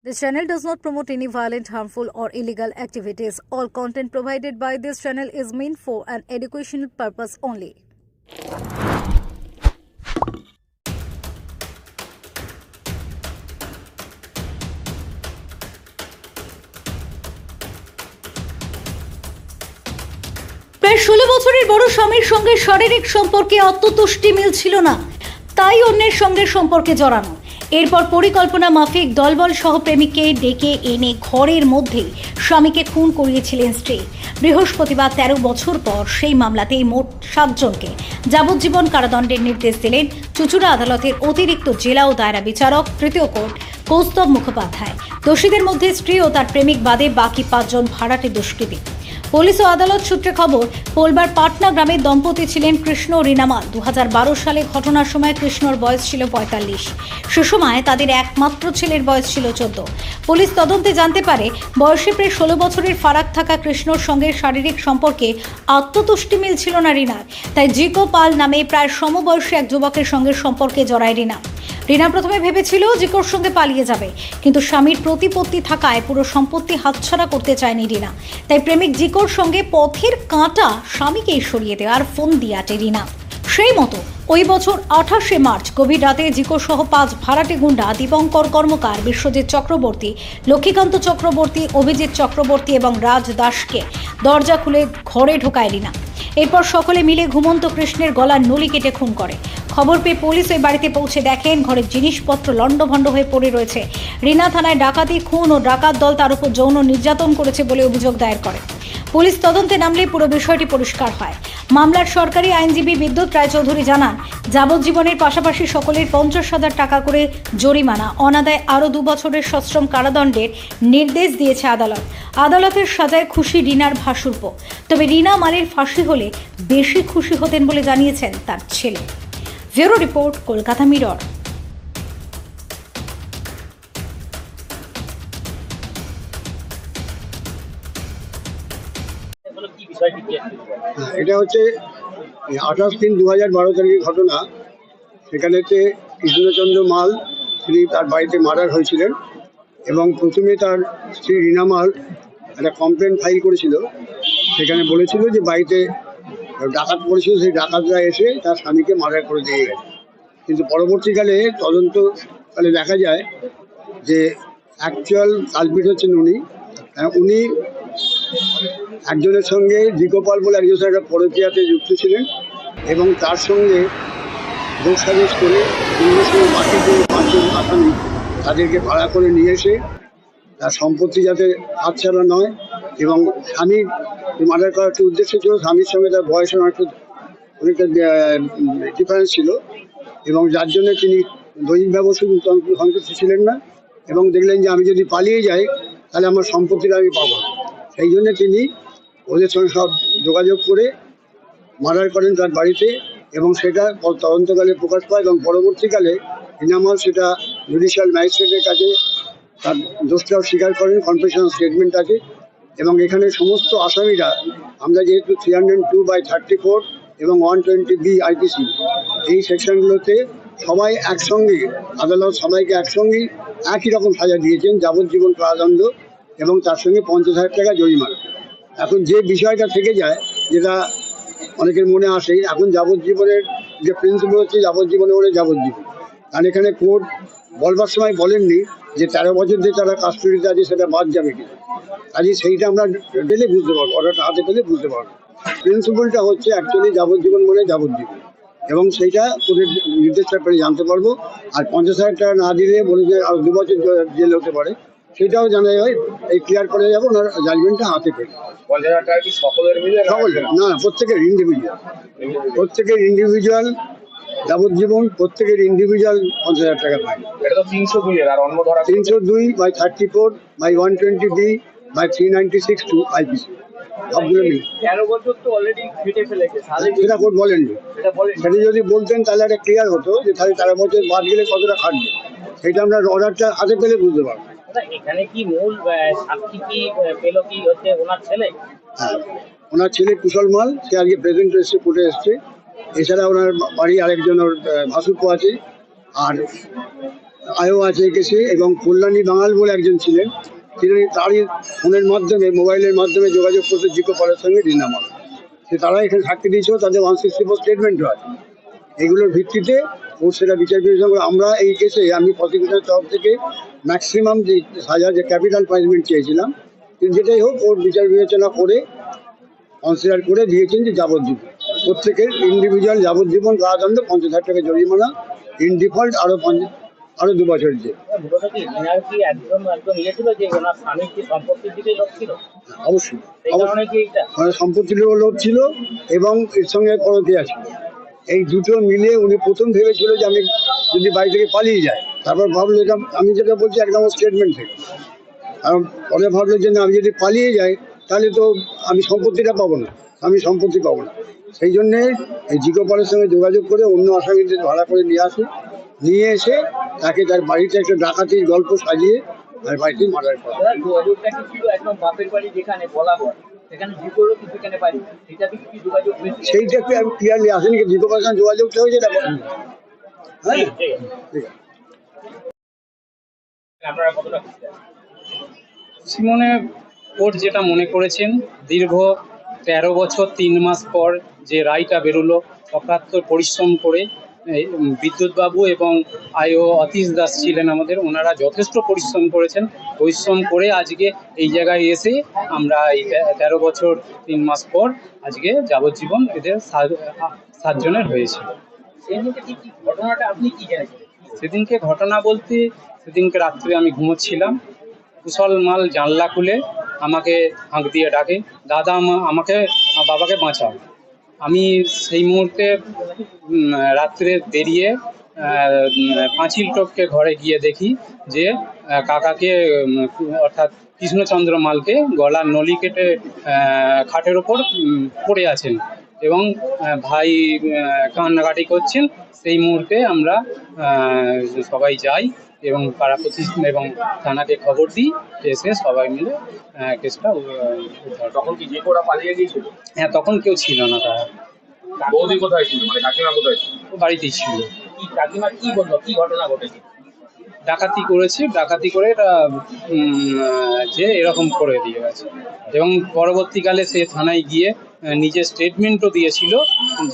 This channel does not promote any violent, harmful, or illegal activities. All content provided by this channel is meant for an educational purpose only. প্রায় 16 বছরের বড় স্বামীর সঙ্গে শারীরিক সম্পর্কে আত্মতুষ্টি মিলছিল না, তাই অন্যের সঙ্গে সম্পর্কে জড়ানো। এরপর পরিকল্পনা মাফিক দলবল সহ প্রেমিককে ডেকে এনে ঘরের মধ্যে স্বামীকে খুন করিয়েছিলেন স্ত্রী। বৃহস্পতিবার 13 বছর পর সেই মামলাতেই মোট 7 জনকে যাবজ্জীবন কারাদণ্ডের নির্দেশ দিলেন চুঁচুড়া আদালতের অতিরিক্ত জেলা ও দায়রা বিচারক তৃতীয় কোর্ট কৌস্তব মুখোপাধ্যায়। দোষীদের মধ্যে স্ত্রী ও তার প্রেমিক বাদে বাকি 5 জন ভাড়াটে দুষ্কৃতী। পুলিশ ও আদালত সূত্রে খবর, পোলবার পাটনা গ্রামের দম্পতি ছিলেন কৃষ্ণ ও রিনামাল। 2012 সালে ঘটনার সময় কৃষ্ণর বয়স ছিল 45। সে সময় তাদের একমাত্র ছেলের বয়স ছিল 14। পুলিশ তদন্তে জানতে পারে, বয়সে প্রায় 16 বছরের ফারাক থাকা কৃষ্ণর সঙ্গে শারীরিক সম্পর্কে আত্মতুষ্টি মিলছিল না রিনার। তাই জিকো পাল নামে প্রায় সমবয়সী এক যুবকের সঙ্গে সম্পর্কে জড়ায় রিনা। রিনা প্রথমে ভেবেছিল জিকোর সঙ্গে পালিয়ে যাবে, কিন্তু স্বামীর প্রতিপত্তি থাকায় পুরো সম্পত্তি হাতছাড়া করতে চায়নি রিনা। তাই প্রেমিক জিকোর সঙ্গে পথের কাঁটা স্বামীকেই সরিয়ে দেওয়ার ফোন দিয়ে আটে রিনা। সেই মতো ওই বছর 28শে মার্চ গভীর রাতে জিকো সহ 5 ভাড়াটে গুন্ডা দীপঙ্কর কর্মকার, বিশ্বজিৎ চক্রবর্তী, লক্ষ্মীকান্ত চক্রবর্তী, অভিজিৎ চক্রবর্তী এবং রাজ দাসকে দরজা খুলে ঘরে ঢোকায় রিনা। এরপর সকলে মিলে ঘুমন্ত কৃষ্ণের গলার নলি কেটে খুন করে। খবর পেয়ে পুলিশ ওই বাড়িতে পৌঁছে দেখেন ঘরের জিনিসপত্র লণ্ডভণ্ড হয়ে পড়ে রয়েছে। রিনা থানায় ডাকাতি, খুন ও ডাকাত দল তার উপর যৌন নির্যাতন করেছে বলে অভিযোগ দায়ের করে। পুলিশ তদন্তে নামলে পুরো বিষয়টি পরিষ্কার হয়। মামলার সরকারি আইনজীবী বিদ্যুৎ রায়চৌধুরী জানান, যাবজ্জীবনের পাশাপাশি সকলের 50,000 টাকা করে জরিমানা, অনাদায়ে আরও 2 বছরের সশ্রম কারাদণ্ডের নির্দেশ দিয়েছে আদালত। আদালতের সাজায় খুশি রিনার ভাসুরপো। তবে রিনা মালের ফাঁসি হলে বেশি খুশি হতেন বলে জানিয়েছেন তার ছেলে। Bureau report, Kolkata mirror. এটা হচ্ছে 28/3/2012 তারিখের ঘটনা। সেখানেতে কৃষ্ণচন্দ্র মাল তিনি তার বাড়িতে মার্ডার হয়েছিলেন এবং প্রথমে তার স্ত্রী রিনা মাল একটা কমপ্লেন ফাইল করেছিল। সেখানে বলেছিল যে বাড়িতে ডাকাত পড়েছিল, সেই ডাকাতরা এসে তার স্বামীকে মার্ডার করে দিয়ে গেছে। কিন্তু পরবর্তীকালে তদন্তকালে দেখা যায় যে অ্যাকচুয়াল কালপিট হচ্ছেন উনি একজনের সঙ্গে জিকোপাল বলে একজনের সঙ্গে একটা পরকীয়াতে যুক্ত ছিলেন এবং তার সঙ্গে দোষ সাজেশ করে বাকি যে 5 জন আসামি তাদেরকে ভাড়া করে নিয়ে এসে তার সম্পত্তি যাতে হাতছাড়া নয় এবং স্বামীর মার্ডার করার একটা উদ্দেশ্য ছিল। স্বামীর সঙ্গে তার বয়সের অনেকটা ডিফারেন্স ছিল এবং যার জন্য তিনি দৈহিকভাবে সন্তুষ্ট ছিলেন না এবং দেখলেন যে আমি যদি পালিয়ে যাই তাহলে আমার সম্পত্তিটা আমি পাবো। সেই জন্য তিনি ওদের সঙ্গে সব যোগাযোগ করে মার্ডার করেন তার বাড়িতে এবং সেটা তদন্তকালে প্রকাশ পায় এবং পরবর্তীকালে রিনামাল সেটা জুডিশিয়াল ম্যাজিস্ট্রেটের কাছে তার দোষটাও স্বীকার করেন, কনফেশন স্টেটমেন্ট আছে। এবং এখানে সমস্ত আসামিরা, আমরা যেহেতু 302/34 এবং 120B IPC এই সেকশনগুলোতে সবাই একসঙ্গে, আদালত সবাইকে একসঙ্গেই একই রকম সাজা দিয়েছেন, যাবজ্জীবন কারাদণ্ড এবং তার সঙ্গে 50,000 টাকা জরিমানা। এখন যে বিষয়টা থেকে যায়, যেটা অনেকের মনে আসে, এখন যাবজ্জীবনের যে প্রিন্সিপাল হচ্ছে যাবজ্জীবনে বলে যাবজ্জীবন। কারণ এখানে কোর্ট বলবার সময় বলেননি যে 13 বছর দিয়ে তারা কাস্টডিতে আছে সেটা বাদ যাবে কিনা। কাজে সেইটা আমরা পেলে বুঝতে পারবো, অর্ডারটা হাতে পেলে বুঝতে পারবো। প্রিন্সিপালটা হচ্ছে অ্যাকচুয়ালি যাবজ্জীবন মানে যাবজ্জীবন এবং সেইটা কোর্টের নির্দেশটা পেলে জানতে পারবো। আর 50,000 টাকা না দিলে বলে যে আরও 2 বছর জেল হতে পারে, সেটাও জানা যায়। এই ক্লিয়ার করে যাবো ওনার জাজমেন্টটা হাতে পেলে। 50,000 টাকা কি সকলের মিলে? সকলের না, প্রত্যেকের ইন্ডিভিজুয়াল যাবজ্জীবন, প্রত্যেকের ইন্ডিভিজুয়াল 50,000 টাকা পায়। এটা তো 302 এর, আর অন্য ধারা 302/34/120B/396 IPC সবগুলো মিলে। 13 বছর তো অলরেডি কেটে ফেলেছে। সেটা কোর্ট বলেননি। সেটা যদি বলতেন তাহলে একটা ক্লিয়ার হতো যে তাহলে 13 বছর বাদ গেলে কতটা খাটবে। সেটা আমরা অর্ডারটা হাতে পেলে বুঝতে পারবো। এখানে কি মূল সাক্ষী কি পেল কি হচ্ছে ওনার ছেলে? হ্যাঁ, ওনার ছেলে কুশল মাল, সে আজকে প্রেজেন্ট এসছে, কোর্টে এসছে। এছাড়া ওনার বাড়ি আরেকজন ওর ভাসুরপো আছে। আর আয়ও আছে কেসে, এবং কল্যাণী বাঙাল বলে একজন ছিলেন, তিনি তারই ফোনের মাধ্যমে, মোবাইলের মাধ্যমে যোগাযোগ করতে জিকো পালের সঙ্গে রিনামাল। তারা এখানে সাক্ষী দিয়েছিল, তাদের 164 স্টেটমেন্ট হয়। এগুলোর ভিত্তিতে ও সেটা বিচার বিবেচনা করে আমরা এই কেসে, আমি প্রসিকিউশনের তরফ থেকে ম্যাক্সিমাম যে সাজা, যে ক্যাপিটাল পানিশমেন্ট চেয়েছিলাম, কিন্তু যেটাই হোক ওর বিচার বিবেচনা করে কনসিডার করে দিয়েছেন যে যাবজ্জীবন, প্রত্যেকের ইন্ডিভিজুয়াল যাবজ্জীবন, কারাদণ্ড, 50,000 টাকা জরিমানা, ইন ডিফল্ট আরো 2 বছরের জেল। মূলত কি ইনার কি একদম ইয়ে ছিল যে ওনার স্বামীর কি সম্পত্তির দিকে লোক ছিল, অবশ্যই সেই কারণে কি এইটা মানে সম্পত্তির লোভ ছিল এবং এর সঙ্গে পরকীয়া ছিল। এই দুটো মিলে উনি প্রথম ভেবেছিল যে আমি যদি বাড়ি থেকে পালিয়ে যাই, তারপর ভাবলো এটা, আমি যেটা বলছি একদম স্টেটমেন্ট থেকে, কারণ পরে ভাবলো যে না, আমি যদি পালিয়ে যাই তাহলে তো আমি সম্পত্তিটা পাবো না, আমি সম্পত্তি পাবো না। সেই জন্যে এই জিকো পালের সঙ্গে যোগাযোগ করে অন্য আসামিদের ভাড়া করে নিয়ে এসে তাকে তার বাড়িতে একটা ডাকাতির গল্প সাজিয়ে আর বাড়িতে মার্ডার করা। যোগাযোগটা কি ছিল একদম বাপের বাড়ি যেখানে বলাগড়, সেখানে জিকোরও কি সেখানে বাড়ি, সেটা কি যোগাযোগ হয়েছিল? সেইটা একটু ক্লিয়ারলি আসেনি, জিকো পালের সঙ্গে যোগাযোগটা হয়েছে এটা বলেন। হ্যাঁ, ঠিক আছে। ঠিক আছে। আপনারা কতটা খুশি আছেন? সিমনে কোর্ট যেটা মনে করেছেন, দীর্ঘ 13 বছর 3 মাস পর যে রায়টা বেরোলো, অক্লান্ত পরিশ্রম করে বিদ্যুৎবাবু এবং আইও অতীশ দাস ছিলেন আমাদের, ওনারা যথেষ্ট পরিশ্রম করেছেন। পরিশ্রম করে আজকে এই জায়গায় এসে আমরা এই 13 বছর 3 মাস পর আজকে যাবজ্জীবন এদের 7 জনের হয়েছে। সেদিনকে ঠিক কি ঘটনাটা আপনি কি জেনেছিলেন? সেদিনকে ঘটনা বলতে, সেদিনকে রাত্রে আমি ঘুমোচ্ছিলাম, কুশল মাল জানলা খুলে আমাকে হাঁক দিয়ে ডাকে, দাদা আমাকে বাবাকে বাঁচাও। আমি সেই মুহূর্তে রাত্রে বেরিয়ে পাঁচিল টপকে ঘরে গিয়ে দেখি যে কাকাকে অর্থাৎ কৃষ্ণচন্দ্র মালকে গলার নলি কেটে খাটের ওপর পড়ে আছেন এবং ভাই কান্নাকাটি করছেন। সেই মুহূর্তে আমরা সবাই যাই এবং পাড়া প্রতিষ্ঠান এবং থানাকে খবর দিই, এসে সবাই মিলে কেসটা উদ্ধার। তখন কি যে কোরা পালিয়ে গিয়েছিল? হ্যাঁ, তখন কেউ ছিল না, তারা বৌদি কোথায় ছিল, মানে কাকিমা কোথায় ছিল? বাড়িতেই ছিল। কি কাকিমা কি বললো, কি ঘটনা ঘটেছে? ডাকাতি করেছে, ডাকাতি করে এটা যে এরকম করে দিয়ে গেছে এবং পরবর্তীকালে সে থানায় গিয়ে নিজের স্টেটমেন্টও দিয়েছিল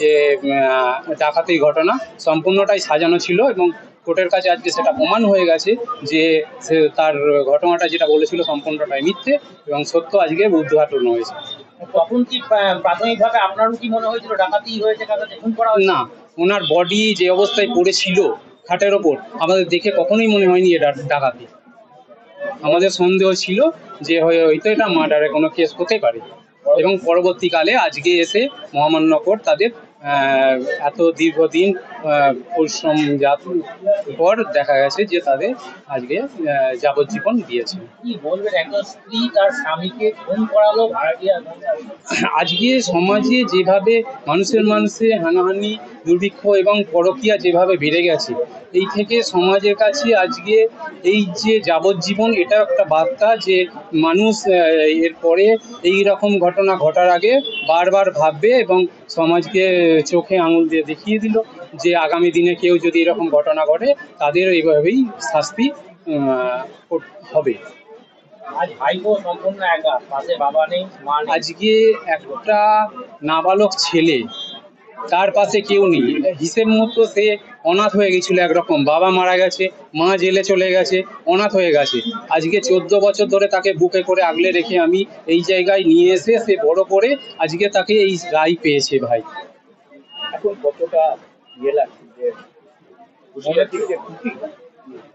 যে ডাকাতির ঘটনা সম্পূর্ণটাই সাজানো ছিল এবং কোর্টের কাছে আজকে সেটা প্রমাণ হয়ে গেছে যে সে তার ঘটনাটা যেটা বলেছিল সম্পূর্ণটাই মিথ্যে এবং সত্য আজকে উদ্ঘাটন হয়েছে। তখন কি প্রাথমিকভাবে আপনারও কি মনে হয়েছিল ডাকাতি হয়েছে, কাকাকে খুন করা হয়েছে? না, ওনার বডি যে অবস্থায় পড়েছিল খাটের ওপর, আমাদের দেখে কখনোই মনে হয়নি এটা ডাকাতি। আমাদের সন্দেহ ছিল যে হয়তো এটা মার্ডারের কোনো কেস হতে পারে এবং পরবর্তীকালে আজকে এসে মহামান্য কোর্ট তাদের এত দীর্ঘদিন পরিশ্রম পর দেখা গেছে যে তাদের আজকে যাবজ্জীবন দিয়েছে। কি বলবেন, একজন স্ত্রী তার স্বামীকে খুন করালো ভাড়াটিয়া? আজকে সমাজে যেভাবে মানুষে হানাহানি, দুর্ভিক্ষ এবং পরকীয়া যেভাবে বেড়ে গেছে, এই থেকে সমাজের কাছে আজকে এই যে যাবজ্জীবন, এটা একটা বার্তা যে মানুষ এরপরে এই রকম ঘটনা ঘটার আগে বারবার ভাববে এবং সমাজকে চোখে আঙুল দিয়ে দেখিয়ে দিল যে আগামী দিনে কেউ যদি এরকম ঘটনা ঘটে তাদের এইভাবেই শাস্তি হবে। আজ ভাইপো সম্পূর্ণ একা, পাশে বাবা নেই, মা নেই। আজকে একটা নাবালক ছেলে, তার পাশে কেউ নেই, হিসেব মতো সে অনাথ হয়ে গেছিল একরকম। বাবা মারা গেছে, মা জেলে চলে গেছে, অনাথ হয়ে গেছে। আজকে 14 বছর ধরে তাকে বুকে করে আগলে রেখে আমি এই জায়গায় নিয়ে এসে সে বড় করে আজকে তাকে এই রায় পেয়েছে। ভাই এখন কতটা ইয়ে লাগছে যে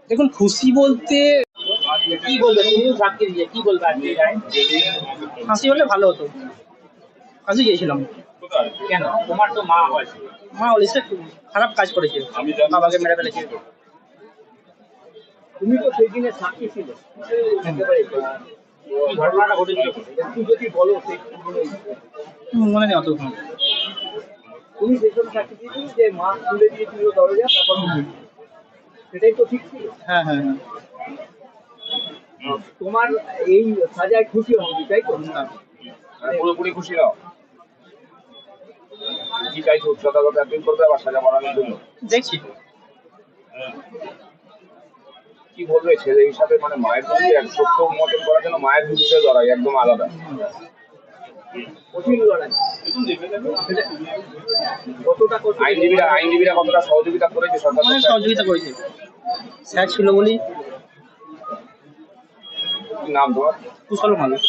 দেখুন, খুশি বলতে কি বলবে, তুমি সাক্ষী দিয়ে কি বলবে আজকে? ফাঁসি হলে ভালো হতো, ফাঁসি গিয়েছিলাম। কেন? তোমার তো মা হয়েছে। মা বলেছে খারাপ কাজ করেছে, বাবাকে মেরে ফেলেছে। তুমি তো সেই দিনে সাক্ষী ছিল, একেবারে কি ঘটনাটা ঘটেছিল একটু যদি বলো। মনে নেই অত। তুমি সেসব সাক্ষী দিয়েছিল যে মা খুলে দিয়েছিল দরজা, তারপর সেটাই তো ঠিক ছিল। হ্যাঁ হ্যাঁ হ্যাঁ। তোমার এই সাজায় খুশি হবি, তাই তো? পুরোপুরি খুশি নাও? কি চাইছো, উচ্চতাগত অ্যাপিল করবে আবার সাজা বাড়ানোর জন্য? দেখছি। কি বলবে ছেলে হিসাবে, মানে মায়ের বিরুদ্ধে এক সত্য উন্মোচন করার জন্য মায়ের বিরুদ্ধে লড়াই একদম আলাদা। কঠিন লড়াই। কতটা কঠিন? আইনজীবীরা কতটা সহযোগিতা করেছে সরকার? অনেক সহযোগিতা করেছে, স্যার ছিল বলেই। কি নাম তোমার? কুশল মানুষ।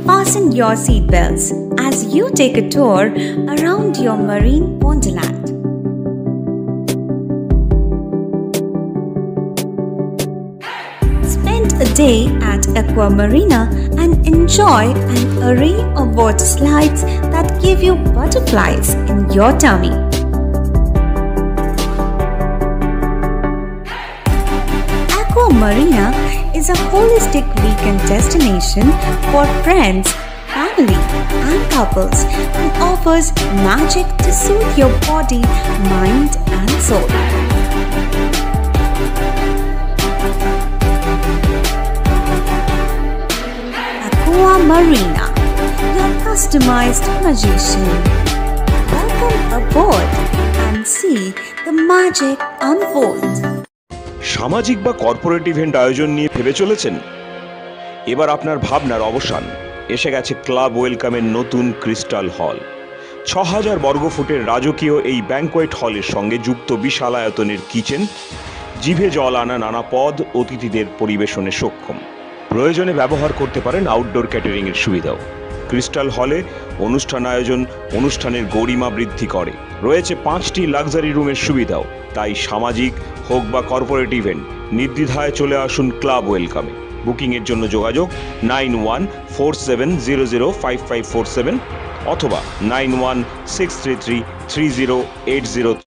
Fasten your seatbelts as you take a tour around your marine wonderland. Spend a day at Aqua Marina and enjoy an array of water slides that give you butterflies in your tummy. Aqua Marina is a holistic weekend destination for friends, family, and couples and offers magic to soothe your body, mind, and soul. Aqua Marina, your customized magician. Welcome aboard and see the magic unfold. সামাজিক বা corporate event আয়োজন নিয়ে ভেবে চলেছেন? এবার আপনার ভাবনার অবসান। এসে গেছে ক্লাব ওয়েলকামের নতুন ক্রিস্টাল হল। ৬,০০০ বর্গফুটের রাজকীয় এই ব্যাংকোয়েট হলের সঙ্গে যুক্ত বিশাল আয়তনের কিচেন, জিভে জল আনা নানা পদ অতিথিদের পরিবেশনে সক্ষম। প্রয়োজনে ব্যবহার করতে পারেন আউটডোর ক্যাটারিংয়ের সুবিধাও। ক্রিস্টাল হলে অনুষ্ঠান আয়োজন অনুষ্ঠানের গরিমা বৃদ্ধি করে। রয়েছে 5টি লাক্সারি রুমের সুবিধাও। তাই সামাজিক হোক বা কর্পোরেট ইভেন্ট নির্দ্বিধায় চলে আসুন ক্লাব ওয়েলকামে। বুকিংয়ের জন্য যোগাযোগ 9147005547 অথবা 9163330803।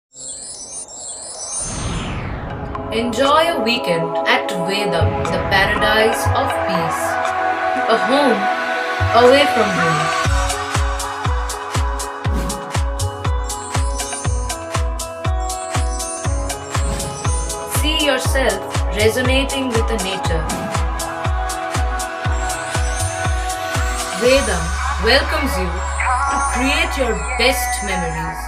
Enjoy a weekend at Vedam, the paradise of peace. A home away from home. See yourself resonating with the nature. Vedam welcomes you to create your best memories.